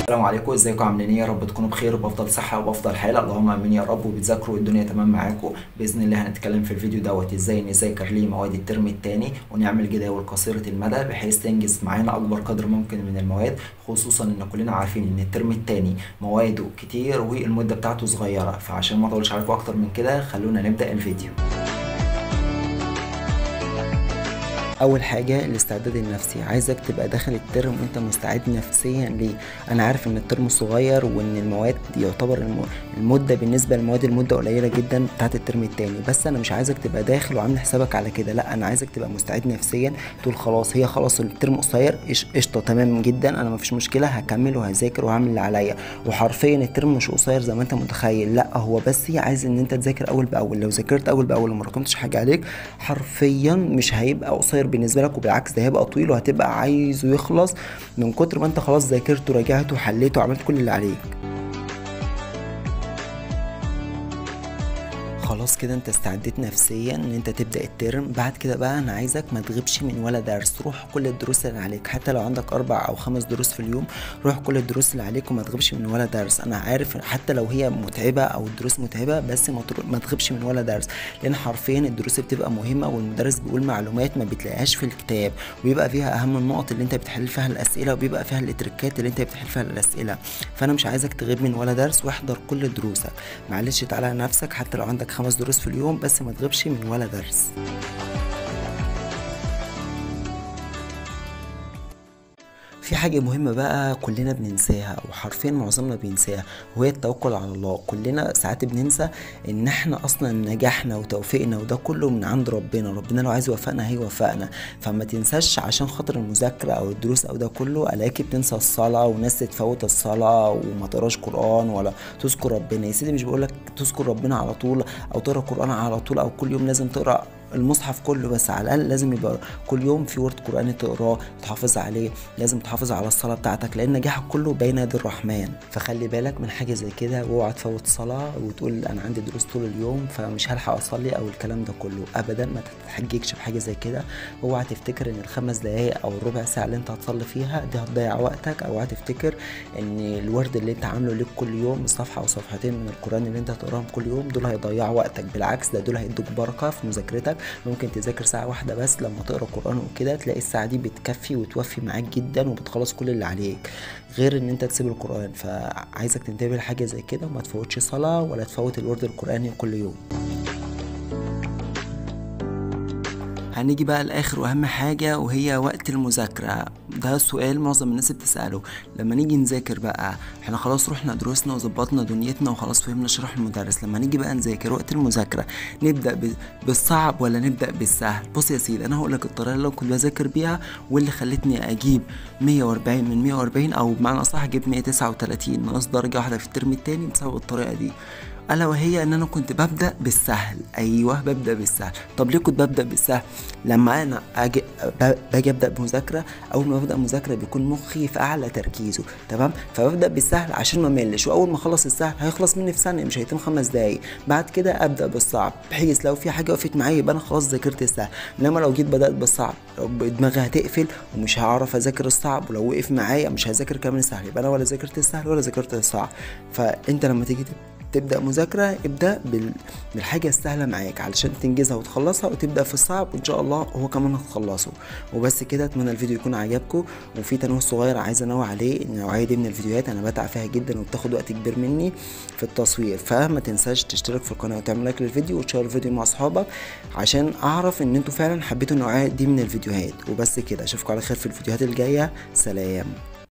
السلام عليكم، ازيكم؟ عاملين ايه؟ يا رب تكونوا بخير وبافضل صحه وبافضل حال، اللهم امين يا رب. وبتذاكروا الدنيا تمام معاكم باذن الله. هنتكلم في الفيديو دوت ازاي نذاكر ليه مواد الترم الثاني ونعمل جداول قصيره المدى بحيث تنجز معانا اكبر قدر ممكن من المواد، خصوصا ان كلنا عارفين ان الترم الثاني مواده كتير والمده بتاعته صغيره. فعشان ما اطولش عليكم اكتر من كده خلونا نبدا الفيديو. اول حاجه الاستعداد النفسي، عايزك تبقى داخل الترم وانت مستعد نفسيا. ليه؟ انا عارف ان الترم صغير وان المواد يعتبر المده بالنسبه للمواد المده قليله جدا بتاعت الترم التاني، بس انا مش عايزك تبقى داخل وعامل حسابك على كده. لا، انا عايزك تبقى مستعد نفسيا، تقول خلاص الترم قصير، قشطه تمام جدا، انا مفيش مشكله، هكمل وهذاكر وهعمل اللي عليا. وحرفيا الترم مش قصير زي ما انت متخيل، لا هو بس عايز ان انت تذاكر اول باول. لو ذاكرت اول باول وما راكمتش حاجه عليك حرفيا مش هيبقى قصير بالنسبه لك، وبالعكس ده هيبقى طويل وهتبقى عايزه يخلص من كتر ما انت خلاص ذاكرت وراجعت وحليت وعملت كل اللي عليك. خلاص كده انت استعديت نفسيا ان انت تبدأ الترم. بعد كده بقى انا عايزك ما تغيبش من ولا درس، روح كل الدروس اللي عليك، حتى لو عندك 4 أو 5 دروس في اليوم روح كل الدروس اللي عليك وما تغيبش من ولا درس. انا عارف حتى لو هي متعبة او الدروس متعبة بس ما تغيبش من ولا درس، لان حرفيا الدروس بتبقى مهمة والمدرس بيقول معلومات ما بتلاقيهاش في الكتاب، وبيبقى فيها اهم النقط اللي انت بتحل فيها الاسئلة، وبيبقى فيها التريكات اللي انت بتحل فيها الاسئلة. فانا مش عايزك تغيب من ولا درس واحضر كل دروسك. معلش تعالى على نفسك، حتى لو عندك 5 دروس في اليوم بس ما تغيبش من ولا درس. في حاجة مهمة بقى كلنا بننساها وحرفيا معظمنا بينساها، وهي التوكل على الله. كلنا ساعات بننسى ان احنا اصلا نجاحنا وتوفيقنا وده كله من عند ربنا لو عايز يوفقنا هيوفقنا. فما تنساش عشان خاطر المذاكرة او الدروس او ده كله. الاقيك بتنسى الصلاة وناس تتفوت الصلاة وما تقراش قرآن ولا تذكر ربنا. يا سيدي مش بقولك تذكر ربنا على طول او تقرا قرآن على طول او كل يوم لازم تقرا المصحف كله، بس على الاقل لازم يبقى كل يوم في ورد قرآني تقراه تحافظ عليه. لازم تحافظ على الصلاة بتاعتك لان نجاحك كله بين يدي الرحمن. فخلي بالك من حاجة زي كده، واوعى تفوت صلاة وتقول انا عندي دروس طول اليوم فمش هلحق اصلي او الكلام ده كله. ابدا ما تتحججش بحاجة زي كده. اوعى تفتكر ان ال5 دقايق او الربع ساعة اللي انت هتصلي فيها دي هتضيع وقتك، او اوعى تفتكر ان الورد اللي انت عامله ليك كل يوم صفحة او صفحتين من القرآن اللي انت هتقراهم كل يوم دول هيضيعوا وقتك. بالعكس ده دول هيدوك بركة في مذاكرتك. ممكن تذاكر ساعة واحدة بس لما تقرا قرآن وكده تلاقي الساعة دي بتكفي وتوفي معاك جدا وبتخلص كل اللي عليك، غير ان انت تسيب القرآن. فعايزك تنتبه لحاجة زي كده وما تفوتش صلاة ولا تفوت الورد القرآني كل يوم. هنيجي بقى لاخر واهم حاجه وهي وقت المذاكره. ده سؤال معظم الناس بتساله. لما نيجي نذاكر بقى احنا خلاص رحنا دروسنا وظبطنا دنيتنا وخلاص فهمنا شرح المدرس، لما نيجي بقى نذاكر وقت المذاكره نبدا بالصعب ولا نبدا بالسهل؟ بص يا سيدي انا هقول لك الطريقه اللي كنت بذاكر بيها واللي خلتني اجيب 140 من 140، او بمعنى اصح اجيب 139 ناقص درجه واحده في الترم الثاني بسبب الطريقه دي، الا وهي ان انا كنت ببدا بالسهل. ايوه ببدا بالسهل. طب ليه كنت ببدا بالسهل؟ لما انا باجي ابدا بمذاكره، اول ما ببدا مذاكره بيكون مخي في اعلى تركيزه، تمام؟ فببدا بالسهل عشان ما ملش، واول ما اخلص السهل هيخلص مني في ثانيه مش هيتم 5 دقايق. بعد كده ابدا بالصعب بحيث لو في حاجه وقفت معايا يبقى انا خلاص ذاكرت السهل. انما لو جيت بدات بالصعب دماغي هتقفل ومش هعرف اذاكر الصعب، ولو وقف معايا مش هذاكر كمان السهل، يبقى انا ولا ذاكرت السهل ولا ذاكرت الصعب. فانت لما تيجي تبدأ مذاكرة ابدأ بالحاجة السهلة معاك علشان تنجزها وتخلصها، وتبدأ في الصعب وإن شاء الله هو كمان هتخلصه. وبس كده، أتمنى الفيديو يكون عجبكم. وفي تنوه صغير عايز أنوه عليه، إن النوعية دي من الفيديوهات أنا بتعب فيها جدا وبتاخد وقت كبير مني في التصوير، فما تنساش تشترك في القناة وتعمل لايك للفيديو وتشير الفيديو مع أصحابك عشان أعرف إن أنتوا فعلا حبيتوا النوعية دي من الفيديوهات. وبس كده، أشوفكم على خير في الفيديوهات الجاية. سلام.